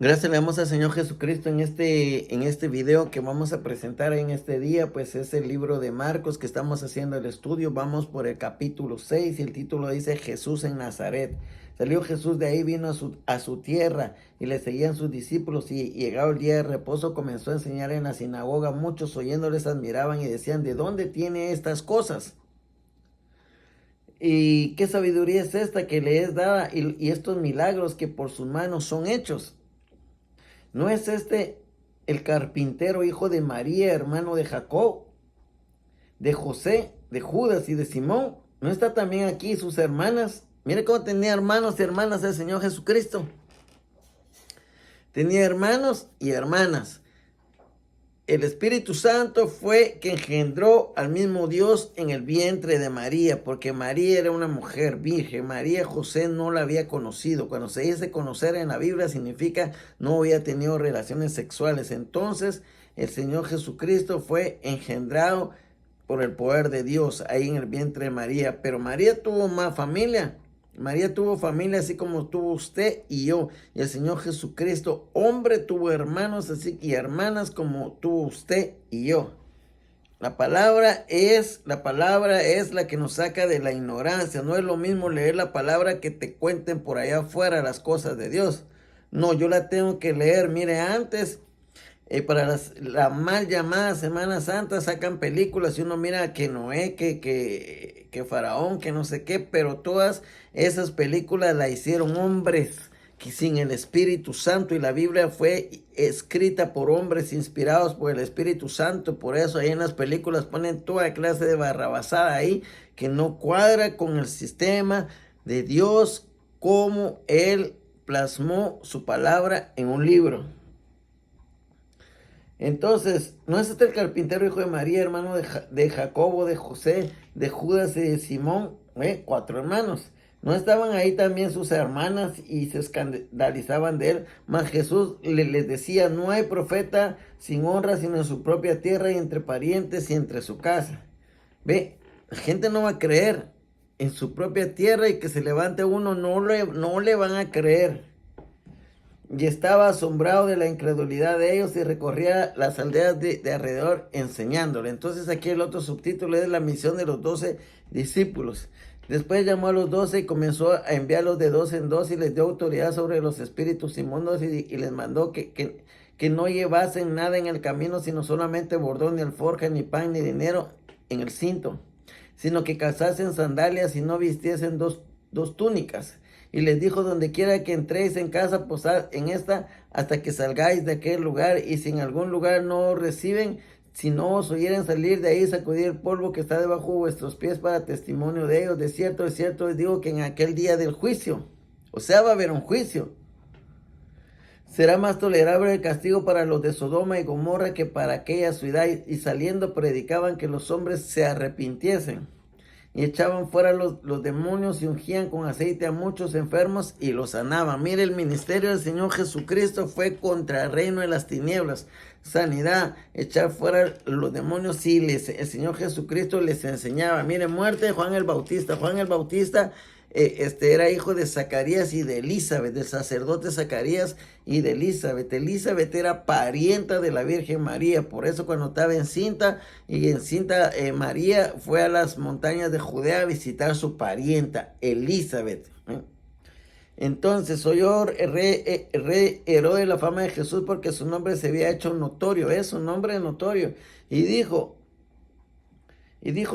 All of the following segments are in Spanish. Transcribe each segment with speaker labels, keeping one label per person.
Speaker 1: Gracias le damos al Señor Jesucristo en este video que vamos a presentar en este día, pues es el libro de Marcos que estamos haciendo el estudio. Vamos por el capítulo 6 y el título dice Jesús en Nazaret. Salió Jesús de ahí, vino a su tierra y le seguían sus discípulos y llegado el día de reposo comenzó a enseñar en la sinagoga. Muchos oyéndoles admiraban y decían, ¿de dónde tiene estas cosas? ¿Y qué sabiduría es esta que le es dada y estos milagros que por sus manos son hechos? ¿No es este el carpintero, hijo de María, hermano de Jacob, de José, de Judas y de Simón? ¿No está también aquí sus hermanas? Mire cómo tenía hermanos y hermanas el Señor Jesucristo. Tenía hermanos y hermanas. El Espíritu Santo fue que engendró al mismo Dios en el vientre de María, porque María era una mujer virgen. María José no la había conocido. Cuando se dice conocer en la Biblia significa no había tenido relaciones sexuales. Entonces el Señor Jesucristo fue engendrado por el poder de Dios ahí en el vientre de María. Pero María tuvo más familia. María tuvo familia así como tuvo usted y yo. Y el Señor Jesucristo, hombre, tuvo hermanos así y hermanas como tuvo usted y yo. La palabra es la que nos saca de la ignorancia. No es lo mismo leer la palabra que te cuenten por allá afuera las cosas de Dios. No, yo la tengo que leer. Mire, antes para la mal llamada Semana Santa sacan películas y uno mira que Noé, que Faraón, que no sé qué, pero todas esas películas la hicieron hombres que sin el Espíritu Santo, y la Biblia fue escrita por hombres inspirados por el Espíritu Santo. Por eso ahí en las películas ponen toda clase de barrabasada ahí que no cuadra con el sistema de Dios, como Él plasmó su palabra en un libro. Entonces, ¿no es este el carpintero, hijo de María, hermano de Jacobo, de José, de Judas y de Simón? 4 hermanos. ¿No estaban ahí también sus hermanas y se escandalizaban de él? Mas Jesús les decía, no hay profeta sin honra sino en su propia tierra y entre parientes y entre su casa. La gente no va a creer en su propia tierra, y que se levante uno, no le van a creer. Y estaba asombrado de la incredulidad de ellos y recorría las aldeas de alrededor enseñándole. Entonces aquí el otro subtítulo es la misión de los 12 discípulos. Después llamó a los 12 y comenzó a enviarlos de 2 en 2 y les dio autoridad sobre los espíritus inmundos y les mandó que no llevasen nada en el camino, sino solamente bordón, ni alforja, ni pan, ni dinero en el cinto, sino que calzasen sandalias y no vistiesen dos túnicas. Y les dijo, donde quiera que entréis en casa, posad en esta hasta que salgáis de aquel lugar. Y si en algún lugar no os reciben, si no os oyeren salir de ahí, sacudid el polvo que está debajo de vuestros pies para testimonio de ellos. De cierto, les digo que en aquel día del juicio, o sea, va a haber un juicio, será más tolerable el castigo para los de Sodoma y Gomorra que para aquella ciudad. Y saliendo predicaban que los hombres se arrepintiesen. Y echaban fuera los demonios y ungían con aceite a muchos enfermos y los sanaban. Mire, el ministerio del Señor Jesucristo fue contra el reino de las tinieblas. Sanidad, echar fuera los demonios. Sí, el Señor Jesucristo les enseñaba. Mire, muerte de Juan el Bautista. Juan el Bautista era hijo de Zacarías y de Elizabeth, del sacerdote Zacarías y de Elizabeth. Elizabeth era parienta de la Virgen María. Por eso cuando estaba encinta, María fue a las montañas de Judea a visitar a su parienta Elizabeth. Entonces oyó el rey Herodes la fama de Jesús, porque su nombre se había hecho notorio. Es un nombre notorio. Y dijo,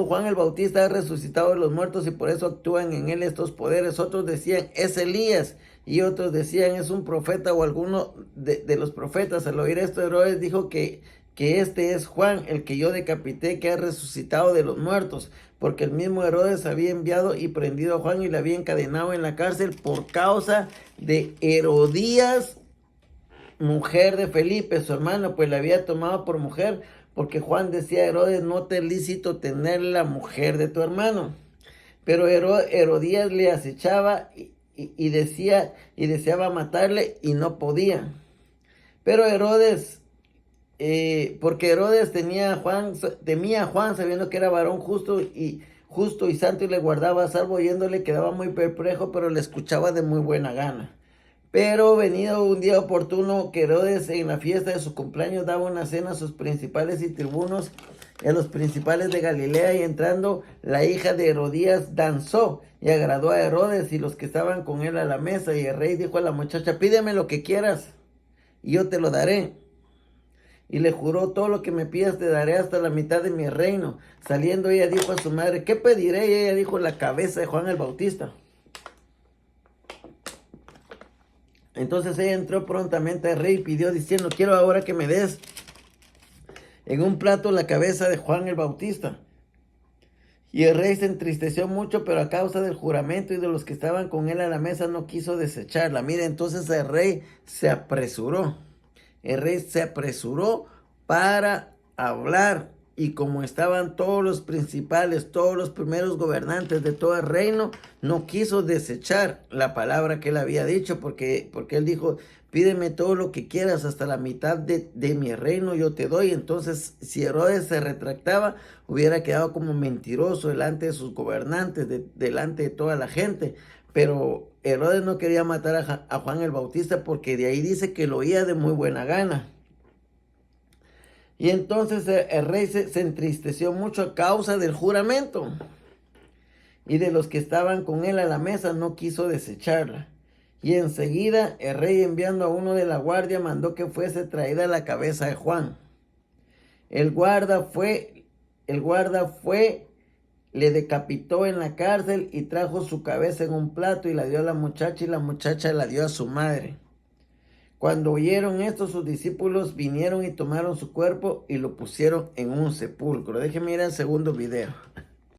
Speaker 1: Juan el Bautista ha resucitado de los muertos y por eso actúan en él estos poderes. Otros decían, es Elías. Y otros decían, es un profeta o alguno de los profetas. Al oír esto, Herodes dijo que este es Juan, el que yo decapité, que ha resucitado de los muertos. Porque el mismo Herodes había enviado y prendido a Juan y le había encadenado en la cárcel por causa de Herodías, mujer de Felipe, su hermano, pues la había tomado por mujer. Porque Juan decía a Herodes, no te es lícito tener la mujer de tu hermano. Pero Herodías le acechaba y deseaba matarle y no podía. Pero Herodes, porque Herodes temía a Juan sabiendo que era varón justo y santo, y le guardaba a salvo. Oyéndole quedaba muy perplejo, pero le escuchaba de muy buena gana. Pero venido un día oportuno, que Herodes en la fiesta de su cumpleaños daba una cena a sus principales y tribunos, y a los principales de Galilea, y entrando la hija de Herodías danzó y agradó a Herodes y los que estaban con él a la mesa. Y el rey dijo a la muchacha: pídeme lo que quieras y yo te lo daré. Y le juró: todo lo que me pidas te daré, hasta la mitad de mi reino. Saliendo ella dijo a su madre: ¿qué pediré? Y ella dijo: la cabeza de Juan el Bautista. Entonces ella entró prontamente al rey y pidió diciendo: quiero ahora que me des en un plato la cabeza de Juan el Bautista. Y el rey se entristeció mucho, pero a causa del juramento y de los que estaban con él a la mesa no quiso desecharla. Mira, entonces el rey se apresuró. El rey se apresuró para hablar, y como estaban todos los principales, todos los primeros gobernantes de todo el reino, no quiso desechar la palabra que él había dicho, porque él dijo: pídeme todo lo que quieras, hasta la mitad de mi reino yo te doy. Entonces, si Herodes se retractaba, hubiera quedado como mentiroso delante de sus gobernantes, delante de toda la gente. Pero Herodes no quería matar a Juan el Bautista, porque de ahí dice que lo oía de muy buena gana. Y entonces el rey se entristeció mucho a causa del juramento, y de los que estaban con él a la mesa no quiso desecharla. Y enseguida el rey, enviando a uno de la guardia, mandó que fuese traída la cabeza de Juan. El guarda fue, le decapitó en la cárcel y trajo su cabeza en un plato y la dio a la muchacha, y la muchacha la dio a su madre. Cuando oyeron esto, sus discípulos vinieron y tomaron su cuerpo y lo pusieron en un sepulcro. Déjenme ir al segundo video.